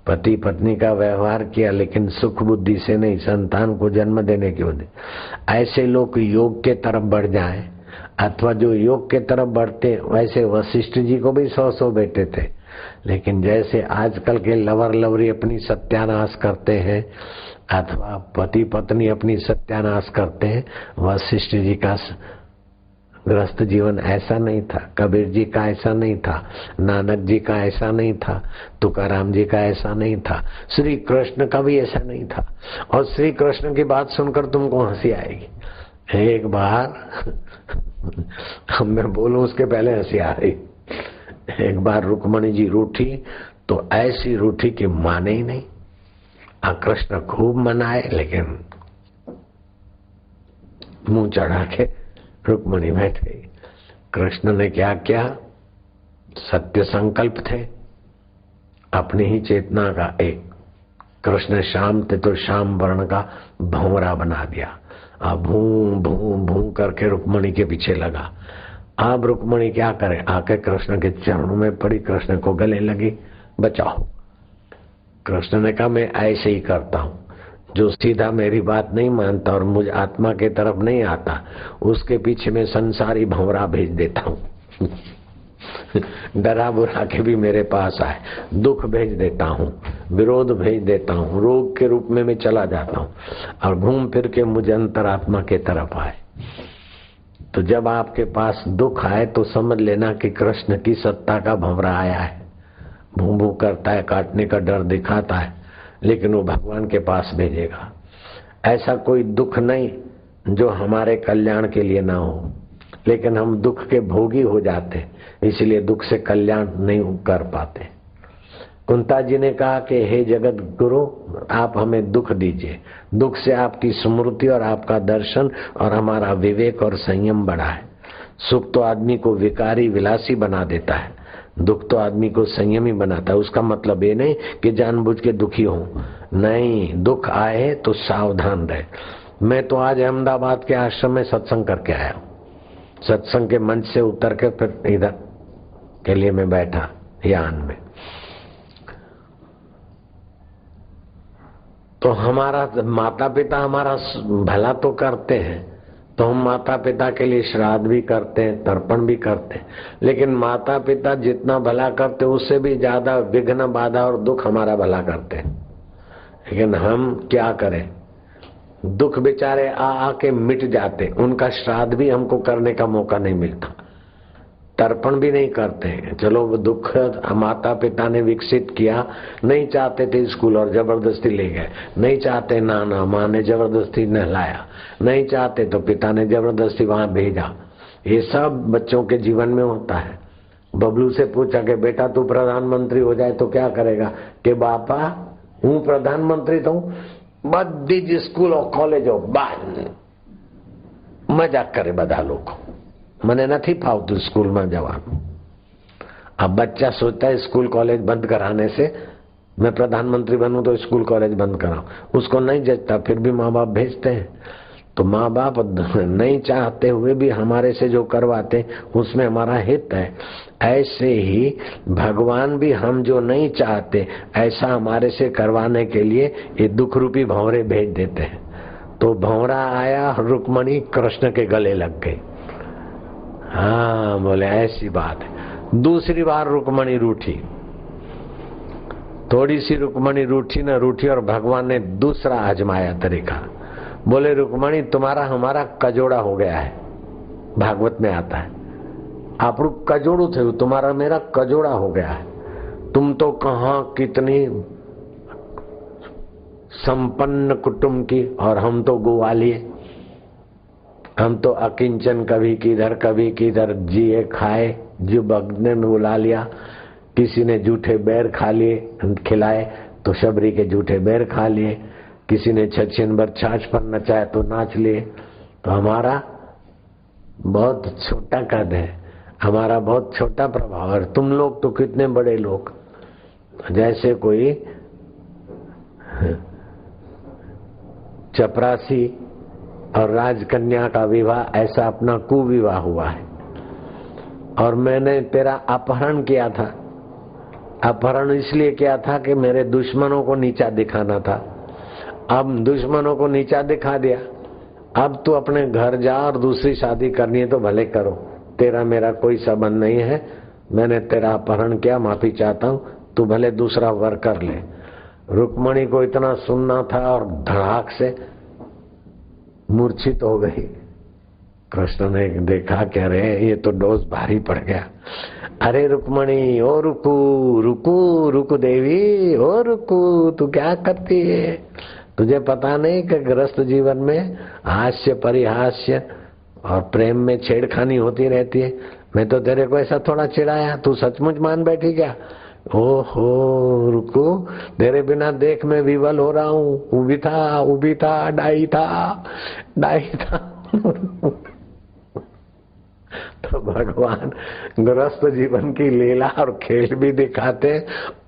पति पत्नी का व्यवहार किया लेकिन सुख बुद्धि से नहीं, संतान को जन्म देने की बुद्धि, ऐसे लोग योग के तरफ बढ़ जाएं। अथवा जो योग के तरफ बढ़ते, वैसे वशिष्ठ जी को भी 100 बेटे थे, लेकिन जैसे आजकल के लवर लवरी अपनी सत्यानाश करते हैं अथवा पति पत्नी अपनी सत्यानाश करते हैं, वशिष्ठ जी का गृहस्थ जीवन ऐसा नहीं था, कबीर जी का ऐसा नहीं था, नानक जी का ऐसा नहीं था, तुकाराम जी का ऐसा नहीं था, श्री कृष्ण का भी ऐसा नहीं था। और श्री कृष्ण की बात सुनकर तुमको हंसी आएगी। एक बार मैं बोलूं उसके पहले हंसी आ रही। एक बार रुक्मणी जी रूठी तो ऐसी रूठी कि माने ही नहीं। कृष्ण खूब मनाए लेकिन मुंह चढ़ा के रुक्मणी बैठ गई। कृष्ण ने क्या किया, सत्य संकल्प थे, अपनी ही चेतना का एक, कृष्ण श्याम थे तो श्याम वर्ण का भंवरा बना दिया। अब भूं भूं भूं करके रुक्मणी के पीछे लगा। अब रुक्मणी क्या करे, आके कृष्ण के चरणों में पड़ी, कृष्ण को गले लगी, बचाओ। कृष्ण ने कहा मैं ऐसे ही करता हूं, जो सीधा मेरी बात नहीं मानता और मुझ आत्मा के तरफ नहीं आता उसके पीछे मैं संसारी भंवरा भेज देता हूं। डरा बुरा के भी मेरे पास आए, दुख भेज देता हूं, विरोध भेज देता हूं, रोग के रूप में मैं चला जाता हूं और घूम फिर के मुझे अंतरात्मा के तरफ आए। तो जब आपके पास दुख आए तो समझ लेना कि कृष्ण की सत्ता का भंवरा आया है। भूं भूं करता है, काटने का डर दिखाता है, लेकिन वो भगवान के पास भेजेगा। ऐसा कोई दुख नहीं जो हमारे कल्याण के लिए ना हो, लेकिन हम दुख के भोगी हो जाते, इसलिए दुख से कल्याण नहीं कर पाते। कुंता जी ने कहा कि हे जगत गुरु, आप हमें दुख दीजिए, दुख से आपकी स्मृति और आपका दर्शन और हमारा विवेक और संयम बढ़ा है। सुख तो आदमी को विकारी विलासी बना देता है, दुख तो आदमी को संयमी बनाता है। उसका मतलब ये नहीं कि जानबूझ के दुखी हो, नहीं, दुख आए तो सावधान रहे। मैं तो आज अहमदाबाद के आश्रम में सत्संग करके आया हूँ। सत्संग के मंच से उतर के फिर इधर के लिए मैं बैठा यान में। तो हमारा माता पिता हमारा भला तो करते हैं, तो हम माता पिता के लिए श्राद्ध भी करते हैं, तर्पण भी करते हैं, लेकिन माता पिता जितना भला करते उससे भी ज्यादा विघ्न बाधा और दुख हमारा भला करते हैं। लेकिन हम क्या करें, दुख बेचारे आ के मिट जाते, उनका श्राद्ध भी हमको करने का मौका नहीं मिलता, तर्पण भी नहीं करते हैं। चलो वो दुख माता पिता ने विकसित किया, नहीं चाहते थे स्कूल और जबरदस्ती ले गए, नहीं चाहते नाना माँ ने जबरदस्ती नहलाया, नहीं चाहते तो पिता ने जबरदस्ती वहां भेजा। ये सब बच्चों के जीवन में होता है। बबलू से पूछा कि बेटा तू प्रधानमंत्री हो जाए तो क्या करेगा, कि बापा हूँ प्रधानमंत्री तो बधी જ સ્કૂલો કોલેજો મજાક કરે બધા લોકો, મને નથી ફાવતું સ્કૂલમાં જવાનું। अब बच्चा सोचता है स्कूल कॉलेज बंद कराने से मैं प्रधानमंत्री बनूं तो स्कूल कॉलेज बंद कराऊं, उसको नहीं जचता, फिर भी माँ बाप भेजते हैं। तो माँ बाप नहीं चाहते हुए भी हमारे से जो करवाते उसमें हमारा हित है। ऐसे ही भगवान भी हम जो नहीं चाहते ऐसा हमारे से करवाने के लिए ये दुख रूपी भंवरे भेज देते हैं। तो भंवरा आया, रुक्मणी कृष्ण के गले लग गई। हाँ बोले ऐसी बात है। दूसरी बार रुक्मणी रूठी, थोड़ी सी रुक्मणी रूठी न रूठी और भगवान ने दूसरा आजमाया तरीका। बोले रुक्मणी तुम्हारा हमारा कजोड़ा हो गया है। भागवत में आता है आपरू कजोड़ू थे, तुम्हारा मेरा कजोड़ा हो गया है। तुम तो कहाँ कितनी संपन्न कुटुंब की और हम तो ग्वालिये, हम तो अकिंचन, कभी किधर जिए खाए, जो भगने में बुला लिया। किसी ने जूठे बैर खा लिए खिलाए तो शबरी के जूठे बैर खा लिए, किसी ने छछन भर छाछ पर नचाया तो नाच लिए। तो हमारा बहुत छोटा कद है, हमारा बहुत छोटा प्रभाव है। तुम लोग तो कितने बड़े लोग, जैसे कोई चपरासी और राजकन्या का विवाह, ऐसा अपना कुविवाह हुआ है। और मैंने तेरा अपहरण किया था। अपहरण इसलिए किया था कि मेरे दुश्मनों को नीचा दिखाना था। अब दुश्मनों को नीचा दिखा दिया, अब तू अपने घर जा और दूसरी शादी करनी है तो भले करो, तेरा मेरा कोई संबंध नहीं है। मैंने तेरा अपहरण किया, माफी चाहता हूँ, तू भले दूसरा वर कर ले। रुक्मणी को इतना सुनना था और धड़ाक से मूर्छित हो गई। कृष्ण ने देखा कि अरे ये तो डोज भारी पड़ गया। अरे रुक्मणी ओ रुकू रुकू रुकू देवी, ओ रुकू, तू क्या करती है? तुझे पता नहीं कि गृहस्थ जीवन में हास्य परिहास्य और प्रेम में छेड़खानी होती रहती है। मैं तो तेरे को ऐसा थोड़ा चिढ़ाया, तू सचमुच मान बैठी क्या? ओहो रुको, तेरे बिना देख मैं विवल हो रहा हूँ। उभी था डाई था तो भगवान गृहस्थ जीवन की लीला और खेल भी दिखाते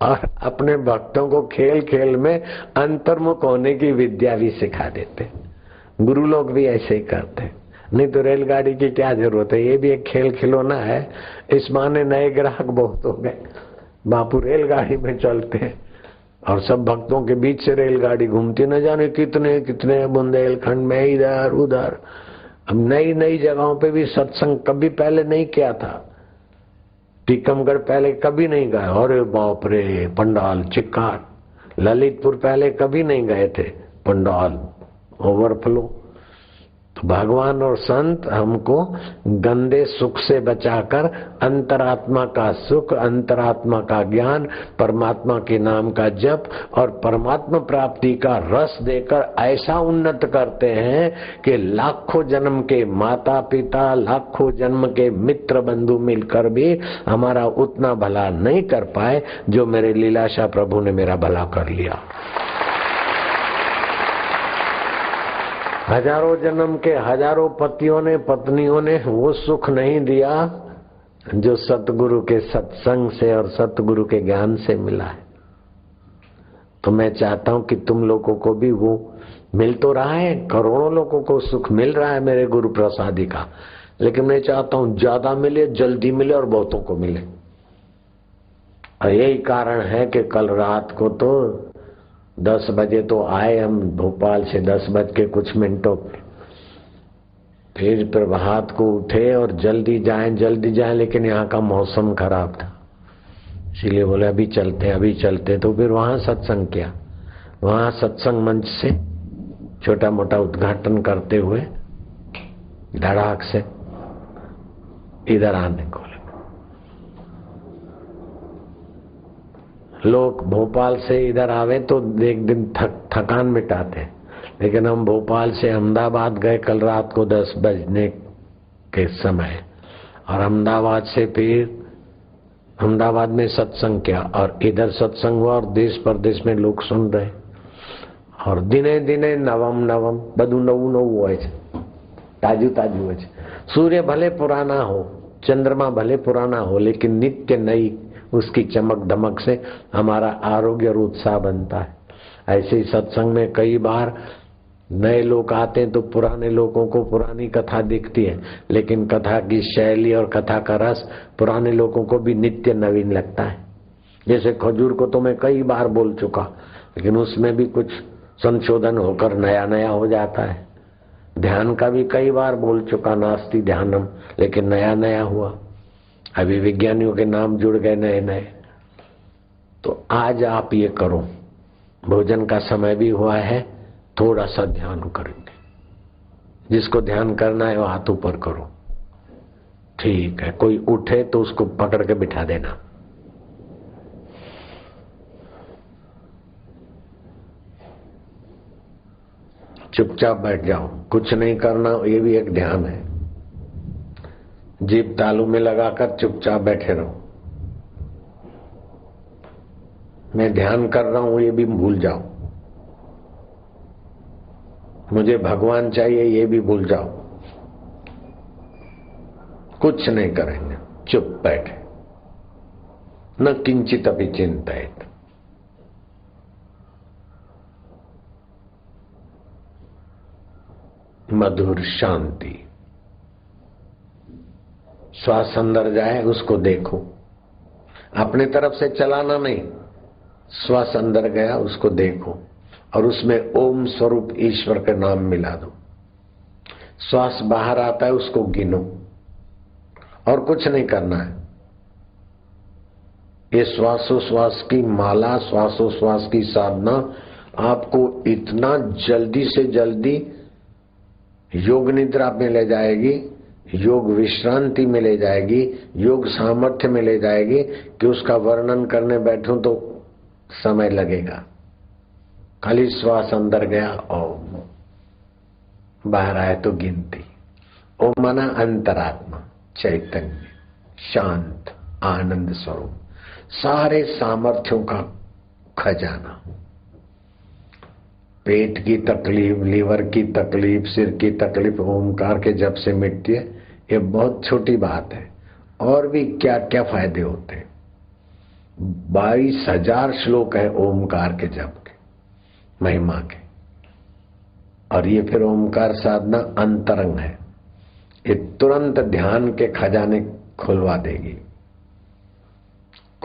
और अपने भक्तों को खेल खेल में अंतर्मुख होने की विद्या भी सिखा देते। गुरु लोग भी ऐसे ही करते। नहीं तो रेलगाड़ी की क्या जरूरत है, ये भी एक खेल खिलौना है। इस माने नए ग्राहक बहुत हो गए। बापू रेलगाड़ी में चलते हैं और सब भक्तों के बीच से रेलगाड़ी घूमती, न जाने कितने कितने बुंदेलखंड में इधर उधर। अब नई नई जगहों पे भी सत्संग कभी पहले नहीं किया था। टीकमगढ़ पहले कभी नहीं गए, अरे बाप रे पंडाल चिक्कार। ललितपुर पहले कभी नहीं गए थे, पंडाल ओवरफ्लो। तो भगवान और संत हमको गंदे सुख से बचाकर अंतरात्मा का सुख, अंतरात्मा का ज्ञान, परमात्मा के नाम का जप और परमात्मा प्राप्ति का रस देकर ऐसा उन्नत करते हैं कि लाखों जन्म के माता पिता, लाखों जन्म के मित्र बंधु मिलकर भी हमारा उतना भला नहीं कर पाए जो मेरे लीलाशाह प्रभु ने मेरा भला कर लिया। हजारों जन्म के हजारों पतियों ने पत्नियों ने वो सुख नहीं दिया जो सतगुरु के सत्संग से और सतगुरु के ज्ञान से मिला है। तो मैं चाहता हूं कि तुम लोगों को भी वो मिल तो रहा है, करोड़ों लोगों को सुख मिल रहा है मेरे गुरु प्रसादी का, लेकिन मैं चाहता हूं ज्यादा मिले, जल्दी मिले और बहुतों को मिले। और यही कारण है कि कल रात को तो 10 बजे तो आए हम भोपाल से, 10 बज के कुछ मिनटों पे। फिर प्रभात को उठे और जल्दी जाएं, लेकिन यहाँ का मौसम खराब था, इसीलिए बोले अभी चलते। तो फिर वहां सत्संग किया। वहां सत्संग मंच से छोटा मोटा उद्घाटन करते हुए धड़ाक से इधर आने को लोग भोपाल से इधर आवे तो एक दिन थकान मिटाते, लेकिन हम भोपाल से अहमदाबाद गए कल रात को 10 बजने के समय, और अहमदाबाद से फिर अहमदाबाद में सत्संग किया और इधर सत्संग हुआ और देश परदेश में लोग सुन रहे। और दिने दिने नवम બધું નવું હોય છે, તાજું હોય છે। सूर्य भले पुराना हो, चंद्रमा भले पुराना हो, लेकिन नित्य नई उसकी चमक दमक से हमारा आरोग्य और उत्साह बनता है। ऐसे ही सत्संग में कई बार नए लोग आते हैं तो पुराने लोगों को पुरानी कथा दिखती है, लेकिन कथा की शैली और कथा का रस पुराने लोगों को भी नित्य नवीन लगता है। जैसे खजूर को तो मैं कई बार बोल चुका, लेकिन उसमें भी कुछ संशोधन होकर नया नया हो जाता है। ध्यान का भी कई बार बोल चुका, नास्ति ध्यानम, लेकिन नया नया हुआ। अभी विज्ञानियों के नाम जुड़ गए नए नए। तो आज आप ये करो, भोजन का समय भी हुआ है, थोड़ा सा ध्यान करेंगे। जिसको ध्यान करना है वो हाथ ऊपर करो, ठीक है। कोई उठे तो उसको पकड़ के बिठा देना। चुपचाप बैठ जाओ, कुछ नहीं करना, ये भी एक ध्यान है। जीभ तालू में लगाकर चुपचाप बैठे रहो। मैं ध्यान कर रहा हूं ये भी भूल जाओ, मुझे भगवान चाहिए ये भी भूल जाओ। कुछ नहीं करेंगे, चुप बैठे, न किंचित अभी चिंतित। मधुर शांति। श्वास अंदर जाए उसको देखो, अपने तरफ से चलाना नहीं। श्वास अंदर गया उसको देखो और उसमें ओम स्वरूप ईश्वर का नाम मिला दो। श्वास बाहर आता है उसको गिनो, और कुछ नहीं करना है। ये श्वासोश्वास की माला, श्वासोश्वास की साधना आपको इतना जल्दी से जल्दी योग निद्रा में ले जाएगी, योग विश्रांति में ले जाएगी, योग सामर्थ्य में ले जाएगी कि उसका वर्णन करने बैठूं तो समय लगेगा। खाली श्वास अंदर गया ओम, बाहर आए तो गिनती। ओम माना अंतरात्मा, चैतन्य, शांत, आनंद स्वरूप, सारे सामर्थ्यों का खजाना। पेट की तकलीफ, लीवर की तकलीफ, सिर की तकलीफ ओमकार के जप से मिटती है। ये बहुत छोटी बात है। और भी क्या क्या फायदे होते हैं। 22,000 श्लोक है ओमकार के जप के, महिमा के। और ये फिर ओमकार साधना अंतरंग है, ये तुरंत ध्यान के खजाने खुलवा देगी।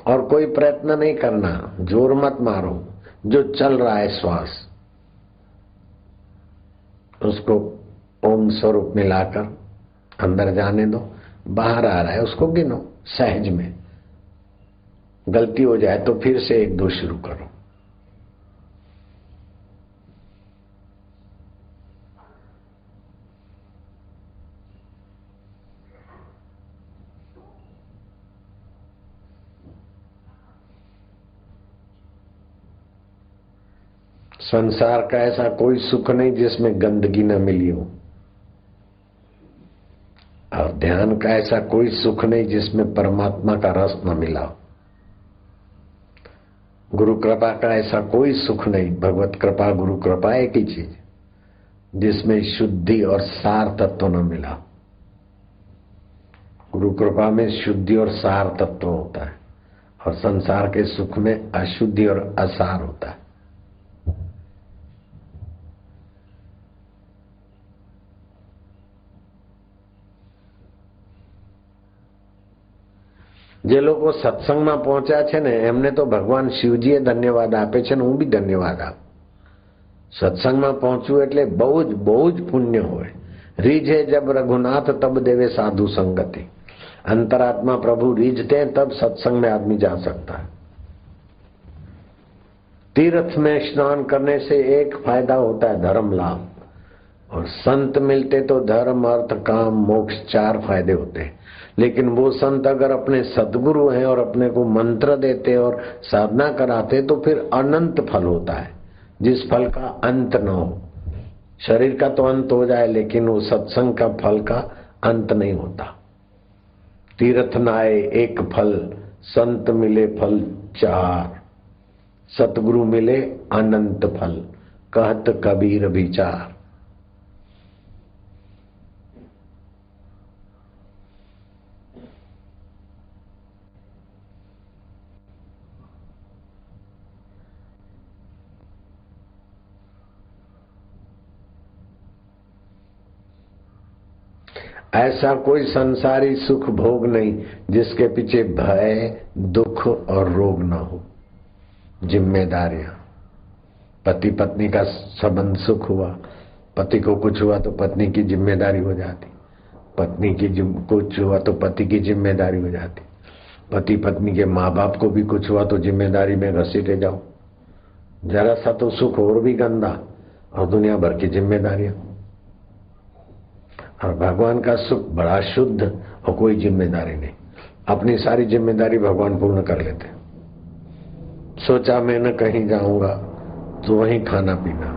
और कोई प्रयत्न नहीं करना, जोर मत मारो। जो चल रहा है श्वास उसको ओम स्वरूप मिलाकर अंदर जाने दो, बाहर आ रहा है उसको गिनो। सहज में गलती हो जाए तो फिर से 1-2 शुरू करो। संसार का ऐसा कोई सुख नहीं जिसमें गंदगी न मिली हो, और ध्यान का ऐसा कोई सुख नहीं जिसमें परमात्मा का रस न मिला हो। गुरु कृपा का ऐसा कोई सुख नहीं, भगवत कृपा गुरु कृपा एक ही चीज जिसमें शुद्धि और सार तत्व न मिला। गुरु कृपा में शुद्धि और सार तत्व होता है, और संसार के सुख में अशुद्धि और असार होता है। જે લોકો સત્સંગમાં પહોંચ્યા છે ને એમને તો ભગવાન શિવજીએ ધન્યવાદ આપે છે ને હું બી ધન્યવાદ આપું। સત્સંગમાં પહોંચવું એટલે બહુ જ પુણ્ય હોય। રીझे जब रघुनाथ तब देवे साधु संगति। अंतरात्मा प्रभु रीझते हैं तब सत्संग में आदमी जा सकता है। तीर्थ में स्नान करने से एक फायदा होता है धर्म लाभ, और संत मिलते तो धर्म अर्थ काम मोक्ष 4 फायदे होते हैं। लेकिन वो संत अगर अपने सदगुरु हैं और अपने को मंत्र देते और साधना कराते तो फिर अनंत फल होता है, जिस फल का अंत न हो। शरीर का तो अंत हो जाए लेकिन वो सत्संग का फल का अंत नहीं होता। तीर्थ न आए एक फल, संत मिले फल 4, सतगुरु मिले अनंत फल, कहत कबीर विचार। ऐसा कोई संसारी सुख भोग नहीं जिसके पीछे भय, दुख और रोग न हो। जिम्मेदारियां, पति पत्नी का संबंध सुख हुआ, पति को कुछ हुआ तो पत्नी की जिम्मेदारी हो जाती, पत्नी की कुछ हुआ तो पति की जिम्मेदारी हो जाती, पति पत्नी के माँ बाप को भी कुछ हुआ तो जिम्मेदारी में घसीटे जाओ। जरा सा तो सुख और भी गंदा, और दुनिया भर की जिम्मेदारियां। और भगवान का सुख बड़ा शुद्ध और कोई जिम्मेदारी नहीं। अपनी सारी जिम्मेदारी भगवान पूर्ण कर लेते। सोचा मैं न कहीं जाऊंगा तो वहीं खाना पीना,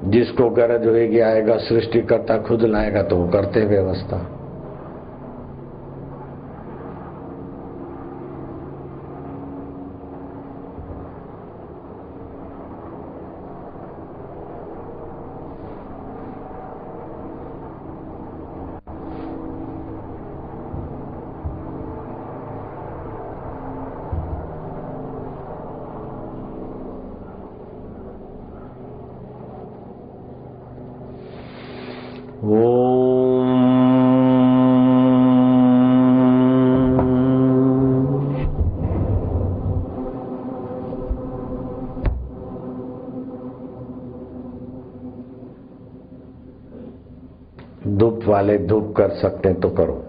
जिसको गरज होगी आएगा, सृष्टिकर्ता खुद लाएगा तो वो करते हैं व्यवस्था। धूप वाले धूप कर सकते हैं तो करो।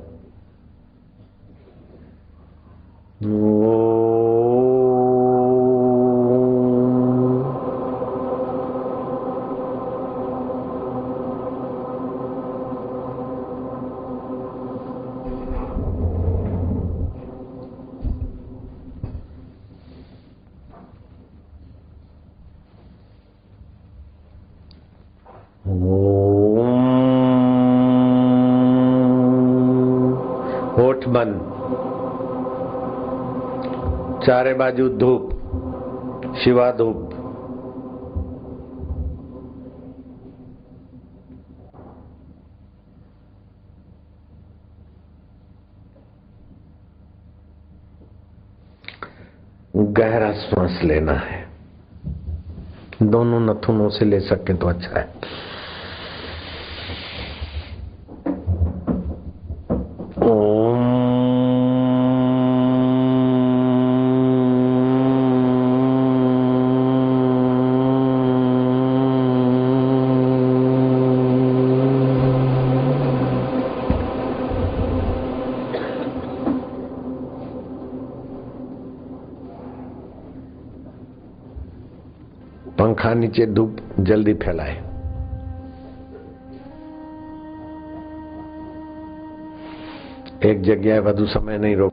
होठ बंद, चारे बाजू धूप, शिवा धूप। गहरा श्वास लेना है, दोनों नथुनों से ले सके तो अच्छा है। पंखा नीचे धूप जल्दी फैलाए। एक जगह વધુ समय नहीं रोक।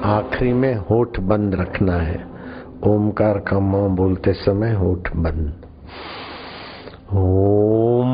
आखिरी में होठ बंद रखना है। ओमकार का मां बोलते समय होठ बंद। ओम।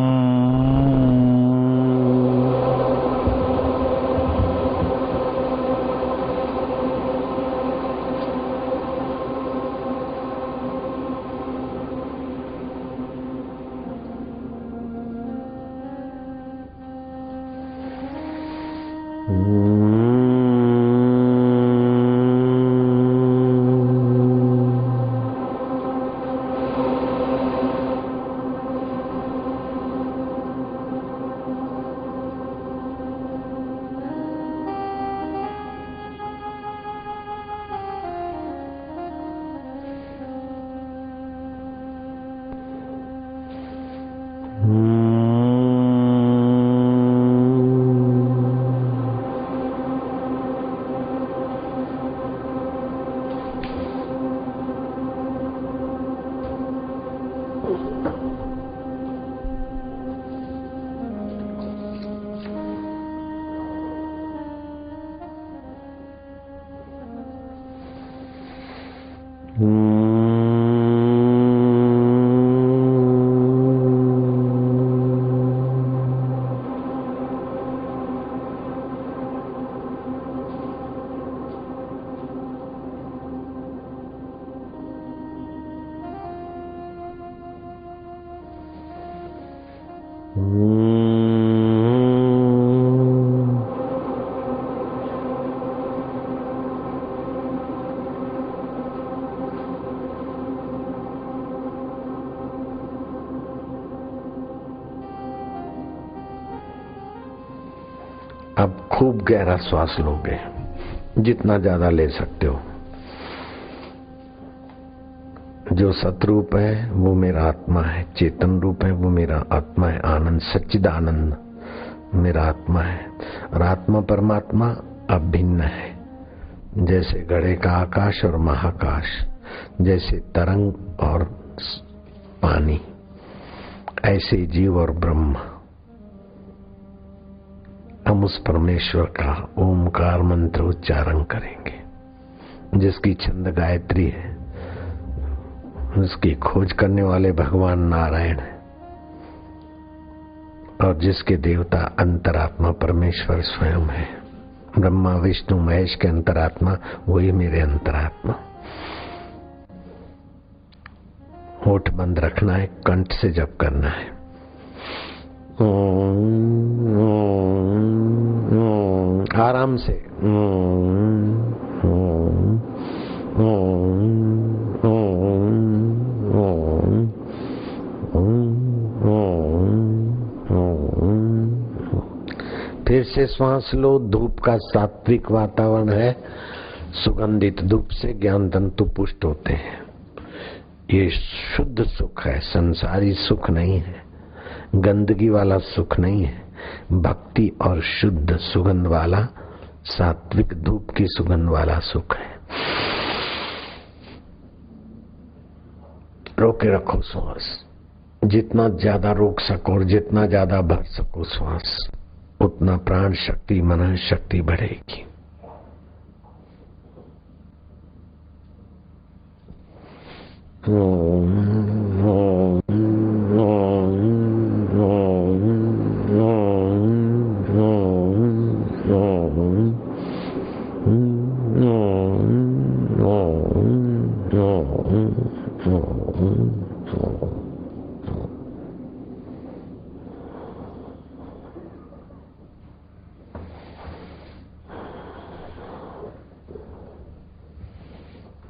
अब खूब गहरा श्वास लोगे, जितना ज्यादा ले सकते हो। जो सतरूप है वो मेरा आत्मा है, चेतन रूप है वो मेरा आत्मा है, आनंद सच्चिदानंद मेरा आत्मा है। और आत्मा परमात्मा अभिन्न है। जैसे घड़े का आकाश और महाकाश, जैसे तरंग और पानी, ऐसे जीव और ब्रह्म। हम उस परमेश्वर का ओमकार मंत्र उच्चारण करेंगे, जिसकी छंद गायत्री है, उसकी खोज करने वाले भगवान नारायण है, और जिसके देवता अंतरात्मा परमेश्वर स्वयं है। ब्रह्मा विष्णु महेश के अंतरात्मा वही मेरे अंतरात्मा। होठ बंद रखना है, कंठ से जप करना है। आराम से फिर से श्वास लो। धूप का सात्विक वातावरण है, सुगंधित धूप से ज्ञान तंतु पुष्ट होते हैं। ये शुद्ध सुख है, संसारी सुख नहीं है, गंदगी वाला सुख नहीं है। भक्ति और शुद्ध सुगंध वाला, सात्विक धूप की सुगंध वाला सुख है। रोके रखो श्वास, जितना ज्यादा रोक सको और जितना ज्यादा भर सको श्वास, उतना प्राण शक्ति मन शक्ति बढ़ेगी।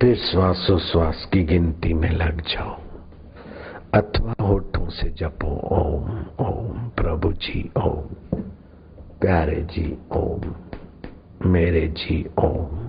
फिर श्वासोश्वास की गिनती में लग जाओ, अथवा होठों से जपो ओम ओम प्रभु जी ओम, प्यारे जी ओम, मेरे जी ओम।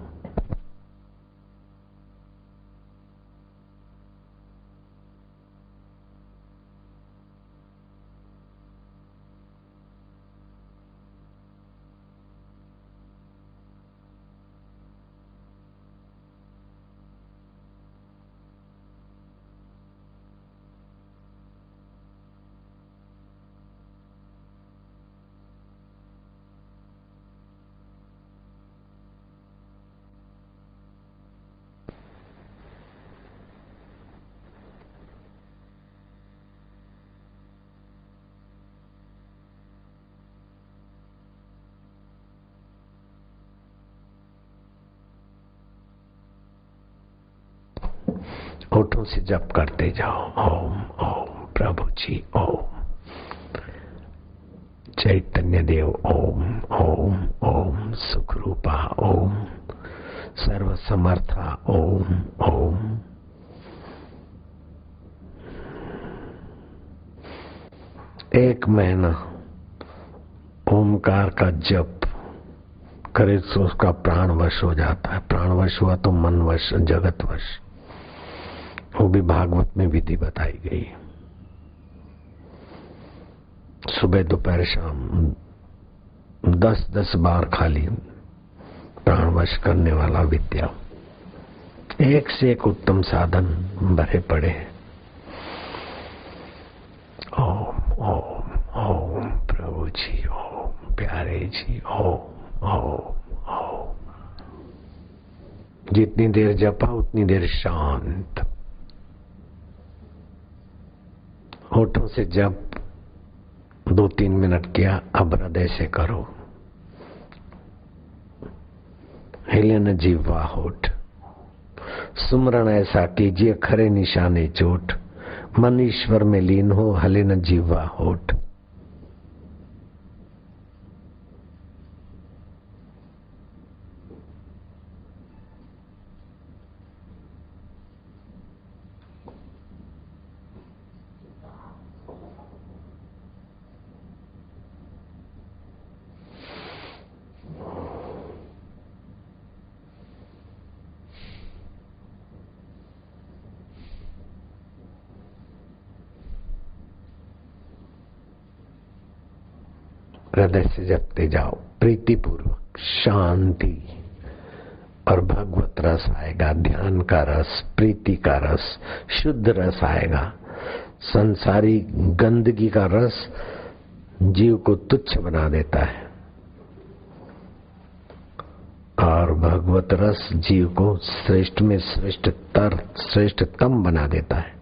होठों से जप करते जाओ ओम ओम प्रभु जी ओम, चैतन्य देव ओम ओम ओम, सुख रूपा ओम, सर्व समर्था ओम ओम। एक महीना ओमकार का जप करे तो उसका प्राण वश हो जाता है। प्राण वश हुआ तो मन वश, जगत वश। वो भी भागवत में विधि बताई गई। सुबह दोपहर शाम 10-10 बार खाली प्राणवश करने वाला विद्या। एक से एक उत्तम साधन भरे पड़े। ओम ओम ओम प्रभु जी ओम, प्यारे जी ओम ओम ओम। जितनी देर जपा उतनी देर शांत। होठों से जप 2-3 मिनट किया, अब हृदय से करो। हिले न जीवा होठ, सुमरण ऐसा कीजिए खरे निशाने चोट। मन ईश्वर में लीन हो, हले न जीवा होठ। हृदय से जपते जाओ प्रीतिपूर्वक, शांति, और भगवत रस आएगा, ध्यान का रस, प्रीति का रस, शुद्ध रस आएगा। संसारी गंदगी का रस जीव को तुच्छ बना देता है और भगवत रस जीव को श्रेष्ठ में श्रेष्ठतर, श्रेष्ठतम बना देता है।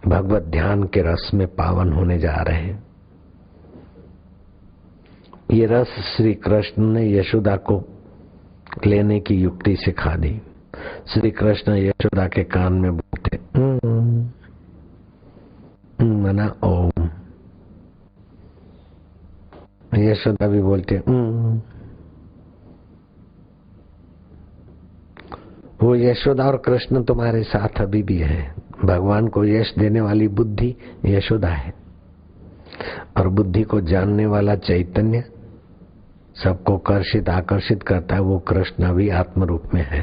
भगवत ध्यान के रस में पावन होने जा रहे हैं। ये रस श्री कृष्ण ने यशोदा को लेने की युक्ति सिखा दी। श्री कृष्ण यशोदा के कान में बोलते मना ओम, यशोदा भी बोलते वो यशोदा और कृष्ण तुम्हारे साथ अभी भी है। भगवान को यश देने वाली बुद्धि यशोदा है और बुद्धि को जानने वाला चैतन्य सबको कर्षित आकर्षित करता है, वो कृष्ण भी आत्म रूप में है।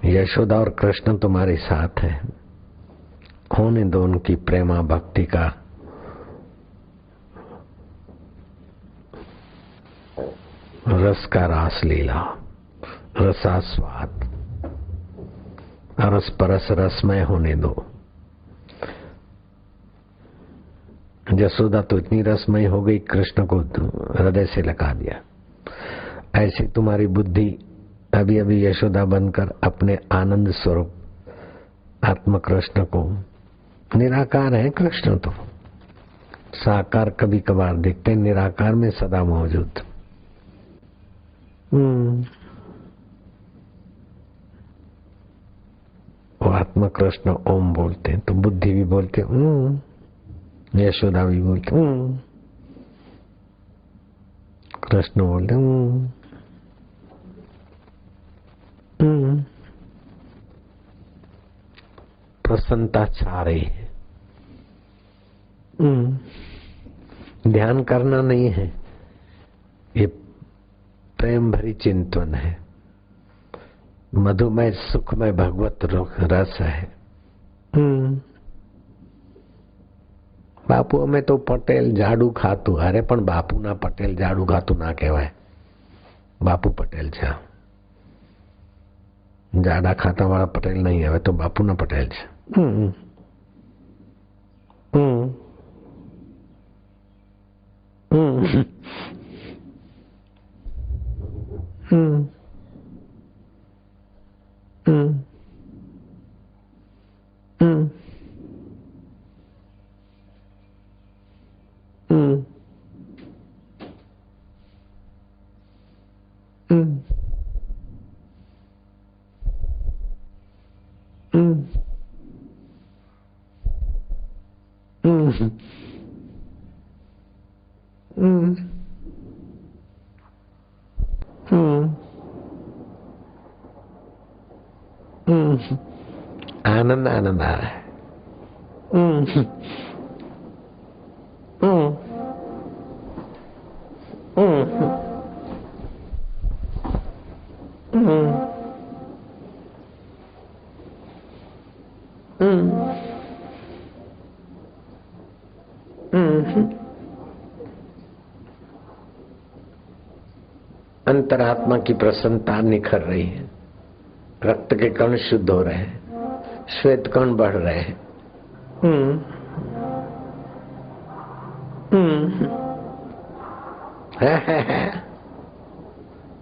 यशोदा और कृष्ण तुम्हारे साथ है। होने दो उनकी प्रेमा भक्ति का रस का रास लीला, रसास्वाद, रस परस रसमय होने दो। यशोदा तो इतनी रसमय हो गई, कृष्ण को हृदय से लगा दिया। ऐसी तुम्हारी बुद्धि अभी अभी यशोदा बनकर अपने आनंद स्वरूप आत्म कृष्ण को, निराकार है कृष्ण तो, साकार कभी कभार दिखते, निराकार में सदा मौजूद। वो आत्म कृष्ण ओम बोलते हैं तो बुद्धि भी बोलते यशोदा भी बोलते कृष्ण बोलते प्रसन्नता छा रही है। ध्यान करना नहीं है, ये प्रेम भरी चिंतन है, मधुमय सुखमय भगवत रस है। બાપુ અમે તો પટેલ જાડુ ખાતું, અરે પણ બાપુ ના પટેલ જાડુ ખાતું ના કહેવાય, બાપુ પટેલ છે, જાડા ખાતા વાળા પટેલ નહીં, હવે તો બાપુ ના પટેલ છે। आनंद आनंद आ रहा है। अंतरात्मा की प्रसन्नता निखर रही है, रक्त के कण शुद्ध हो रहे हैं, श्वेत कण बढ़ रहे हैं।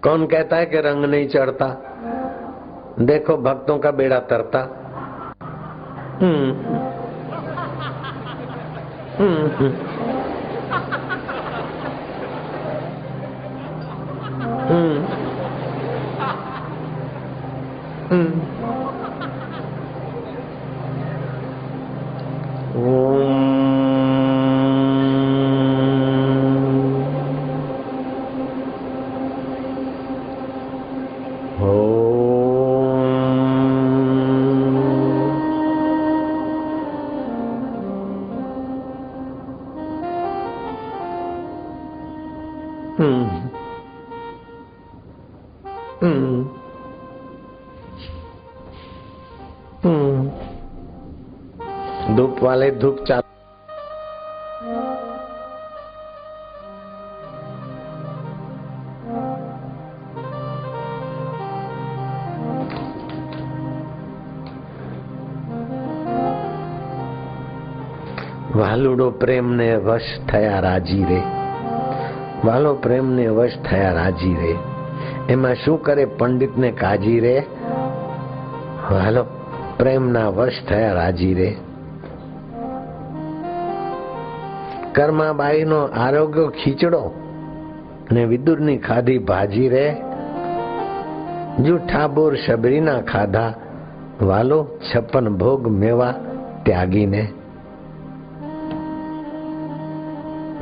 कौन कहता है कि रंग नहीं चढ़ता? देखो भक्तों का बेड़ा तरता। धूप वाले धूप चालू। વાલુડો પ્રેમને વશ થયા રાજી રે, વાલો પ્રેમને વશ થયા રાજી રે, એમાં શું કરે પંડિતને કાજી રે, વાલો પ્રેમના વશ થયા રાજી રે. કર્માબાઈનો આરોગ્ય ખીચડો ને વિદુરની ખાધી ભાજી રે, જૂઠા બોર શબરીના ખાધા, વાલો 56 ભોગ મેવા ત્યાગીને.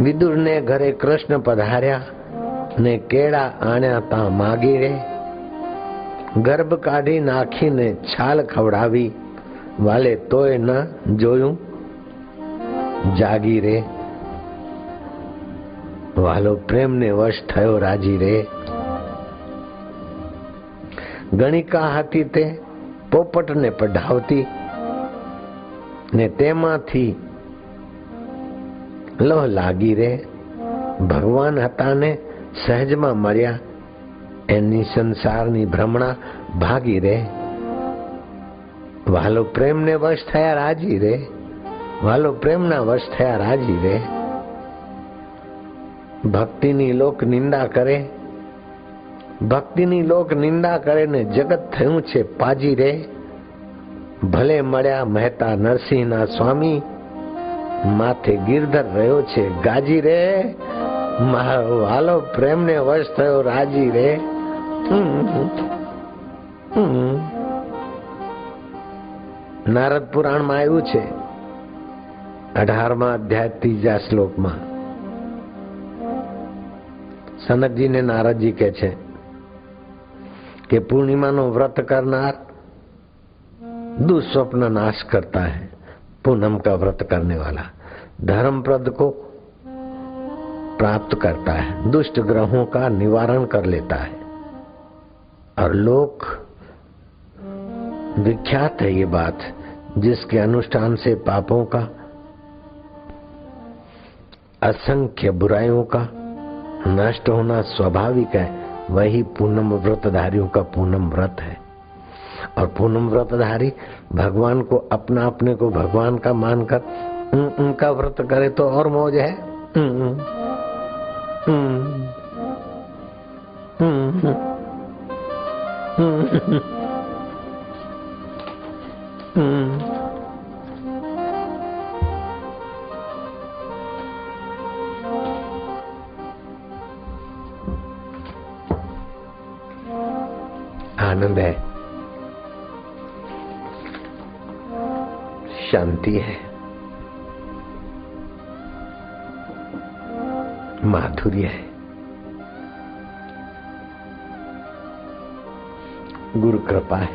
વિદુરને ઘરે કૃષ્ણ પધાર્યા ને કેળા આણ્યા તા માગી રે, ગર્ભ કાઢી નાખીને છાલ ખવડાવી, વાલે તોય ન જોયું જાગી રે, વાલો પ્રેમને વશ થયો રાજી રે. ગણિકા હતી તે પોપટને પઢાવતી ને તેમાંથી લોહ લાગી રે, ભગવાન હતા ને સહેજમાં મળ્યા, એની સંસારની ભ્રમણા ભાગી રે, વાલો પ્રેમને વશ થયા રાજી રે, વાલો પ્રેમના વશ થયા રાજી રે. ભક્તિની લોક નિંદા કરે, ભક્તિની લોક નિંદા કરે ને જગત થયું છે પાજી રે, ભલે મળ્યા મહેતા નરસિંહના સ્વામી, માથે ગિરધર રહ્યો છે ગાજી રે, મારો વાલો પ્રેમને વશ થયો રાજી રે. નારદ પુરાણમાં આવ્યું છે 18મા અધ્યાય 3જા શ્લોકમાં. સનકજીને નારદજી કહે છે કે પૂર્ણિમાનો व्रत करनार दुस्वप्न नाश करता है, पूनम का व्रत करने वाला धर्मप्रद को प्राप्त करता है, दुष्ट ग्रहों का निवारण कर लेता है. और लोक विख्यात है ये बात, जिसके अनुष्ठान से पापों का, असंख्य बुराइयों का नष्ट होना स्वाभाविक है, वही पूनम व्रतधारियों का पूनम व्रत है. और पूनम व्रतधारी भगवान को अपने को भगवान का मानकर उनका व्रत करे तो और मौज है. आनंद है, शांति है, माधुर्य है, गुरु कृपा है.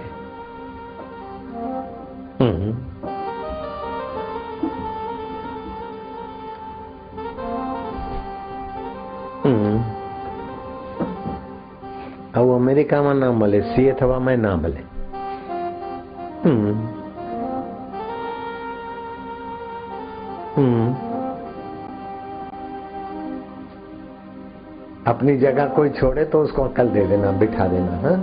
આવું અમેરિકામાં ના મળે, સીએ થવામાં ના મળે. अपनी जगह कोई छोड़े तो उसको अकल दे देना, बिठा देना. हाँ,